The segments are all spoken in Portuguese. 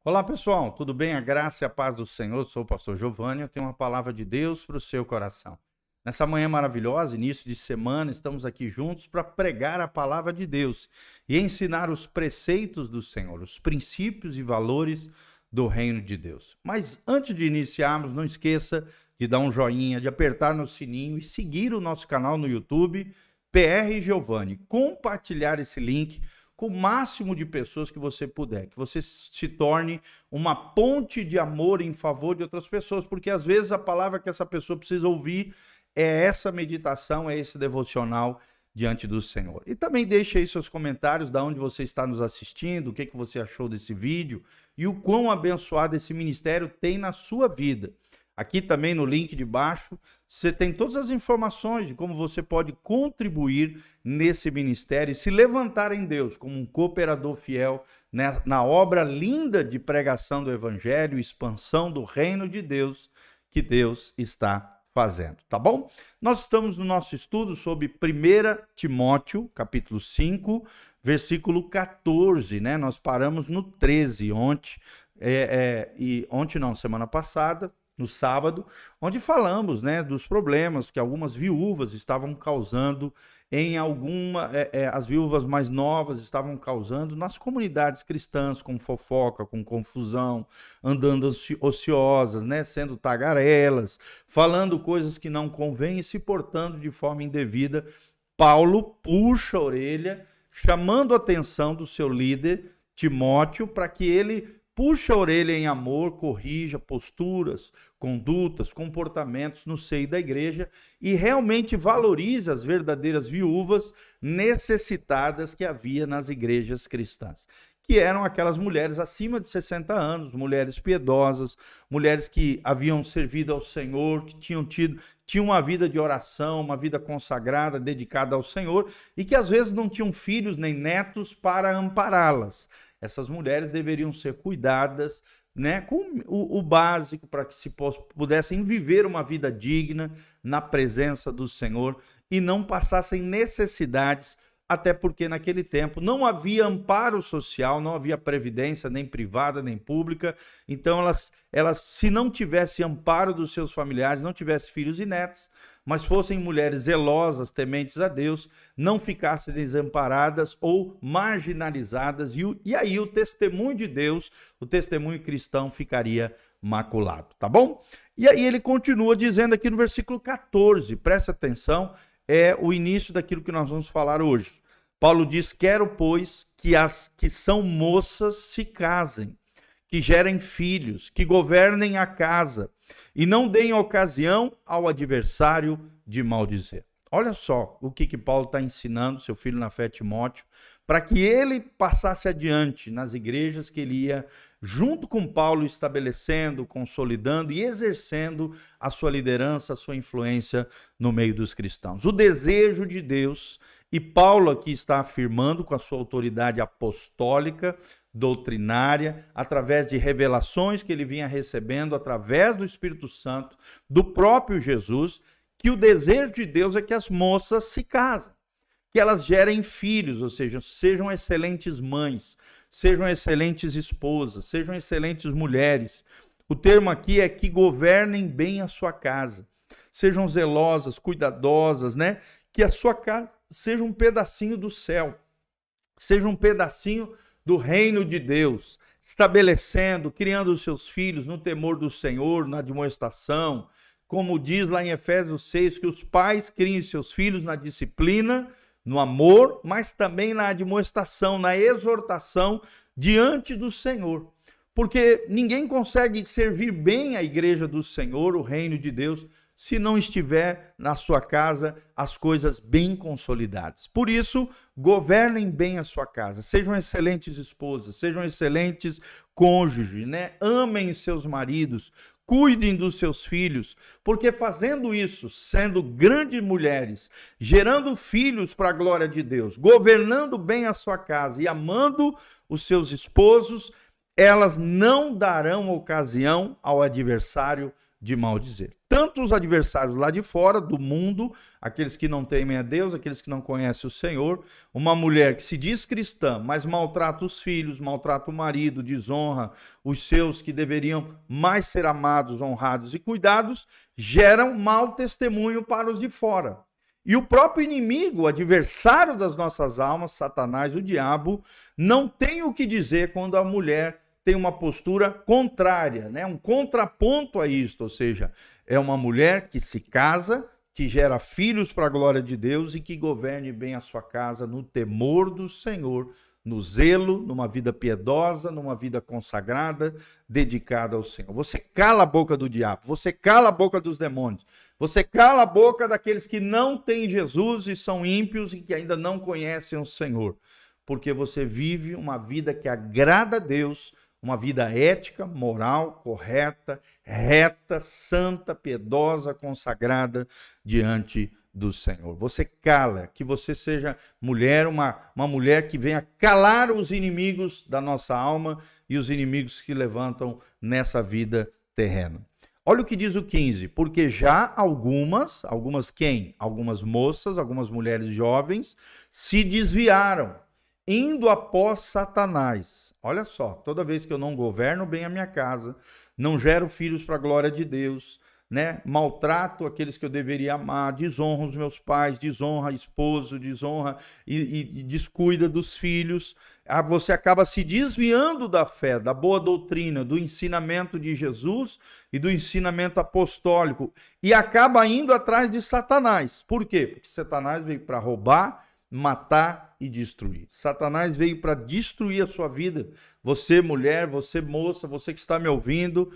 Olá pessoal, tudo bem? A graça e a paz do Senhor. Eu sou o pastor Giovanni, eu tenho uma palavra de Deus para o seu coração. Nessa manhã maravilhosa, início de semana, estamos aqui juntos para pregar a palavra de Deus e ensinar os preceitos do Senhor, os princípios e valores do reino de Deus. Mas antes de iniciarmos, não esqueça de dar um joinha, de apertar no sininho e seguir o nosso canal no YouTube, PR Giovanni. Compartilhar esse link com o máximo de pessoas que você puder, que você se torne uma ponte de amor em favor de outras pessoas, porque às vezes a palavra que essa pessoa precisa ouvir é essa meditação, é esse devocional diante do Senhor. E também deixe aí seus comentários de onde você está nos assistindo, o que você achou desse vídeo e o quão abençoado esse ministério tem na sua vida. Aqui também no link de baixo, você tem todas as informações de como você pode contribuir nesse ministério e se levantar em Deus como um cooperador fiel, né, na obra linda de pregação do Evangelho, expansão do reino de Deus que Deus está fazendo, tá bom? Nós estamos no nosso estudo sobre 1 Timóteo, capítulo 5, versículo 14, né? Nós paramos no 13 ontem, semana passada, no sábado, onde falamos, né, dos problemas que algumas viúvas estavam causando as viúvas mais novas estavam causando nas comunidades cristãs, com fofoca, com confusão, andando ociosas, né, sendo tagarelas, falando coisas que não convêm e se portando de forma indevida. Paulo puxa a orelha, chamando a atenção do seu líder, Timóteo, para que ele puxa a orelha em amor, corrija posturas, condutas, comportamentos no seio da igreja e realmente valorize as verdadeiras viúvas necessitadas que havia nas igrejas cristãs, que eram aquelas mulheres acima de 60 anos, mulheres piedosas, mulheres que haviam servido ao Senhor, que tinham uma vida de oração, uma vida consagrada, dedicada ao Senhor e que às vezes não tinham filhos nem netos para ampará-las. Essas mulheres deveriam ser cuidadas, né, com o básico para que se pudessem viver uma vida digna na presença do Senhor e não passassem necessidades, até porque naquele tempo não havia amparo social, não havia previdência nem privada nem pública. Então elas se não tivessem amparo dos seus familiares, não tivessem filhos e netos, mas fossem mulheres zelosas, tementes a Deus, não ficassem desamparadas ou marginalizadas, e aí o testemunho de Deus, o testemunho cristão ficaria maculado, tá bom? E aí ele continua dizendo aqui no versículo 14, presta atenção, é o início daquilo que nós vamos falar hoje. Paulo diz: quero, pois, que as que são moças se casem, que gerem filhos, que governem a casa e não deem ocasião ao adversário de maldizer. Olha só o que Paulo está ensinando seu filho na fé, Timóteo, para que ele passasse adiante nas igrejas que ele ia, junto com Paulo, estabelecendo, consolidando e exercendo a sua liderança, a sua influência no meio dos cristãos. O desejo de Deus, e Paulo aqui está afirmando com a sua autoridade apostólica, doutrinária, através de revelações que ele vinha recebendo, através do Espírito Santo, do próprio Jesus, que o desejo de Deus é que as moças se casem, que elas gerem filhos, ou seja, sejam excelentes mães, sejam excelentes esposas, sejam excelentes mulheres. O termo aqui é que governem bem a sua casa, sejam zelosas, cuidadosas, né? Que a sua casa seja um pedacinho do céu, seja um pedacinho do reino de Deus, estabelecendo, criando os seus filhos no temor do Senhor, na admoestação, como diz lá em Efésios 6, que os pais criem seus filhos na disciplina, no amor, mas também na admoestação, na exortação diante do Senhor. Porque ninguém consegue servir bem a igreja do Senhor, o reino de Deus, se não estiver na sua casa as coisas bem consolidadas. Por isso, governem bem a sua casa, sejam excelentes esposas, sejam excelentes cônjuges, né? Amem seus maridos, cuidem dos seus filhos, porque fazendo isso, sendo grandes mulheres, gerando filhos para a glória de Deus, governando bem a sua casa e amando os seus esposos, elas não darão ocasião ao adversário de maldizer. Tanto os adversários lá de fora, do mundo, aqueles que não temem a Deus, aqueles que não conhecem o Senhor, uma mulher que se diz cristã, mas maltrata os filhos, maltrata o marido, desonra os seus que deveriam mais ser amados, honrados e cuidados, geram mau testemunho para os de fora. E o próprio inimigo, o adversário das nossas almas, Satanás, o diabo, não tem o que dizer quando a mulher tem uma postura contrária, né? Um contraponto a isto, ou seja, é uma mulher que se casa, que gera filhos para a glória de Deus e que governe bem a sua casa no temor do Senhor, no zelo, numa vida piedosa, numa vida consagrada, dedicada ao Senhor. Você cala a boca do diabo, você cala a boca dos demônios, você cala a boca daqueles que não têm Jesus e são ímpios e que ainda não conhecem o Senhor, porque você vive uma vida que agrada a Deus, uma vida ética, moral, correta, reta, santa, piedosa, consagrada diante do Senhor. Você cala, que você seja mulher, uma mulher que venha calar os inimigos da nossa alma e os inimigos que levantam nessa vida terrena. Olha o que diz o 15, porque já algumas quem? Algumas moças, algumas mulheres jovens se desviaram, indo após Satanás. Olha só, toda vez que eu não governo bem a minha casa, não gero filhos para a glória de Deus, né? Maltrato aqueles que eu deveria amar, desonro os meus pais, desonra esposo, desonra e descuida dos filhos, você acaba se desviando da fé, da boa doutrina, do ensinamento de Jesus e do ensinamento apostólico e acaba indo atrás de Satanás. Por quê? Porque Satanás veio para roubar, matar e destruir. Satanás veio para destruir a sua vida. Você, mulher, você, moça, você que está me ouvindo,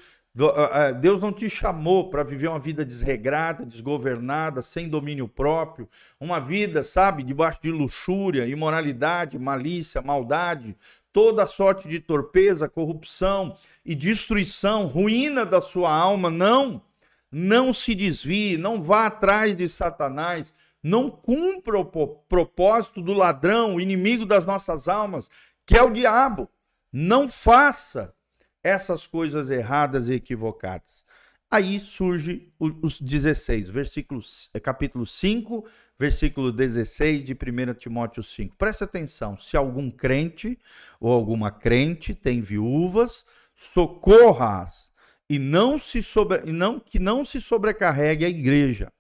Deus não te chamou para viver uma vida desregrada, desgovernada, sem domínio próprio, uma vida, sabe, debaixo de luxúria, imoralidade, malícia, maldade, toda sorte de torpeza, corrupção e destruição, ruína da sua alma. Não se desvie, não vá atrás de Satanás, não cumpra o propósito do ladrão, o inimigo das nossas almas, que é o diabo. Não faça essas coisas erradas e equivocadas. Aí surge os 16, capítulo 5, versículo 16 de 1 Timóteo 5. Presta atenção, se algum crente ou alguma crente tem viúvas, socorra-as e que não se sobrecarregue a igreja,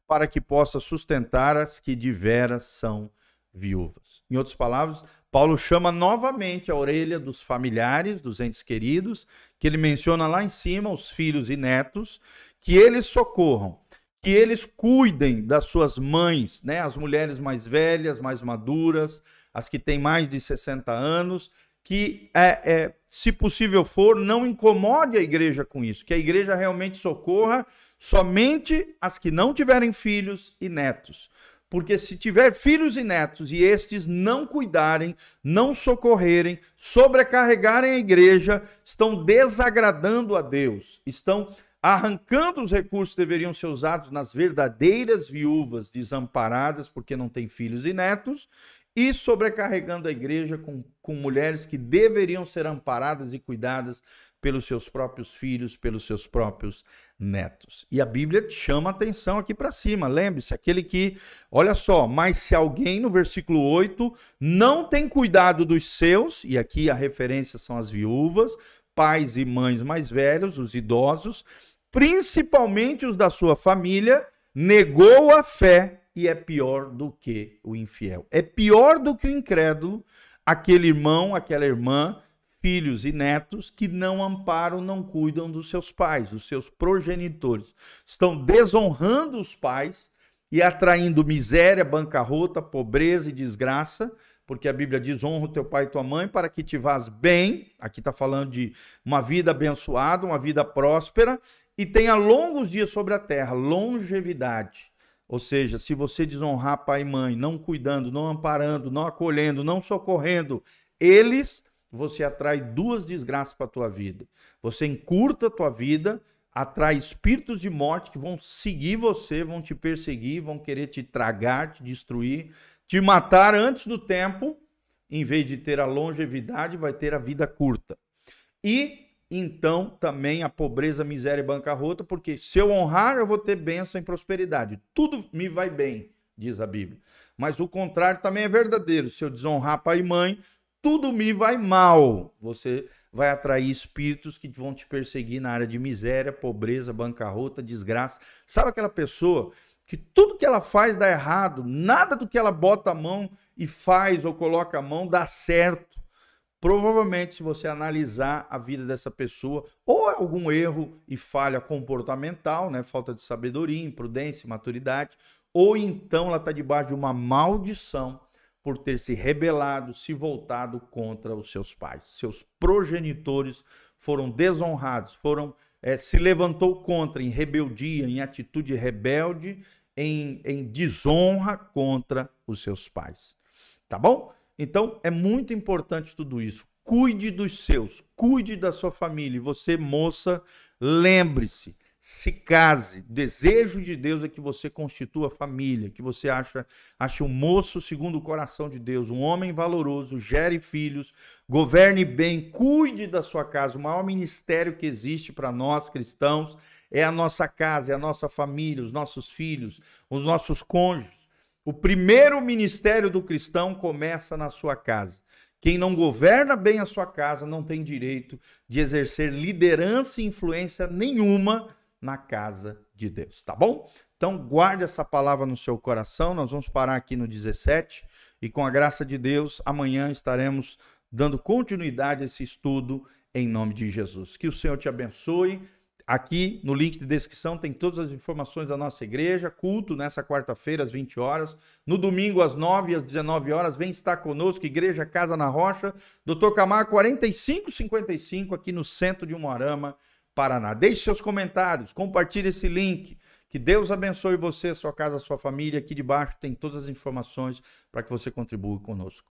para que possa sustentar as que de veras são viúvas. Em outras palavras, Paulo chama novamente a orelha dos familiares, dos entes queridos, que ele menciona lá em cima, os filhos e netos, que eles socorram, que eles cuidem das suas mães, né? As mulheres mais velhas, mais maduras, as que têm mais de 60 anos, que, se possível for, não incomode a igreja com isso, que a igreja realmente socorra somente as que não tiverem filhos e netos. Porque se tiver filhos e netos e estes não cuidarem, não socorrerem, sobrecarregarem a igreja, estão desagradando a Deus, estão arrancando os recursos que deveriam ser usados nas verdadeiras viúvas desamparadas, porque não têm filhos e netos, e sobrecarregando a igreja com mulheres que deveriam ser amparadas e cuidadas pelos seus próprios filhos, pelos seus próprios netos. E a Bíblia chama a atenção aqui para cima. Lembre-se, aquele que, olha só, mas se alguém, no versículo 8, não tem cuidado dos seus, e aqui a referência são as viúvas, pais e mães mais velhos, os idosos, principalmente os da sua família, negou a fé e é pior do que o infiel. É pior do que o incrédulo, aquele irmão, aquela irmã, filhos e netos que não amparam, não cuidam dos seus pais, dos seus progenitores. Estão desonrando os pais e atraindo miséria, bancarrota, pobreza e desgraça, porque a Bíblia diz: honra o teu pai e tua mãe para que te vás bem. Aqui está falando de uma vida abençoada, uma vida próspera e tenha longos dias sobre a terra, longevidade. Ou seja, se você desonrar pai e mãe, não cuidando, não amparando, não acolhendo, não socorrendo eles, você atrai duas desgraças para a tua vida. Você encurta a tua vida, atrai espíritos de morte que vão seguir você, vão te perseguir, vão querer te tragar, te destruir, te matar antes do tempo. Em vez de ter a longevidade, vai ter a vida curta. E então também a pobreza, miséria e bancarrota, porque se eu honrar, eu vou ter bênção e prosperidade. Tudo me vai bem, diz a Bíblia. Mas o contrário também é verdadeiro. Se eu desonrar pai e mãe, tudo me vai mal. Você vai atrair espíritos que vão te perseguir na área de miséria, pobreza, bancarrota, desgraça. Sabe aquela pessoa que tudo que ela faz dá errado, nada do que ela bota a mão e faz ou coloca a mão dá certo? Provavelmente, se você analisar a vida dessa pessoa, ou é algum erro e falha comportamental, né? Falta de sabedoria, imprudência, maturidade, ou então ela está debaixo de uma maldição por ter se rebelado, se voltado contra os seus pais. Seus progenitores foram desonrados, se levantou contra, em rebeldia, em atitude rebelde, em desonra contra os seus pais. Tá bom? Então, é muito importante tudo isso. Cuide dos seus, cuide da sua família. E você, moça, lembre-se, se case. Desejo de Deus é que você constitua família, que você ache um moço segundo o coração de Deus, um homem valoroso, gere filhos, governe bem, cuide da sua casa. O maior ministério que existe para nós cristãos é a nossa casa, é a nossa família, os nossos filhos, os nossos cônjuges. O primeiro ministério do cristão começa na sua casa. Quem não governa bem a sua casa não tem direito de exercer liderança e influência nenhuma na casa de Deus, tá bom? Então guarde essa palavra no seu coração. Nós vamos parar aqui no 17 e com a graça de Deus, amanhã estaremos dando continuidade a esse estudo em nome de Jesus. Que o Senhor te abençoe. Aqui no link de descrição tem todas as informações da nossa igreja, culto nessa quarta-feira às 20 horas, no domingo às 9 e às 19 horas, vem estar conosco, Igreja Casa na Rocha, Dr. Camargo 4555, aqui no centro de Umuarama, Paraná. Deixe seus comentários, compartilhe esse link, que Deus abençoe você, sua casa, sua família, aqui debaixo tem todas as informações para que você contribua conosco.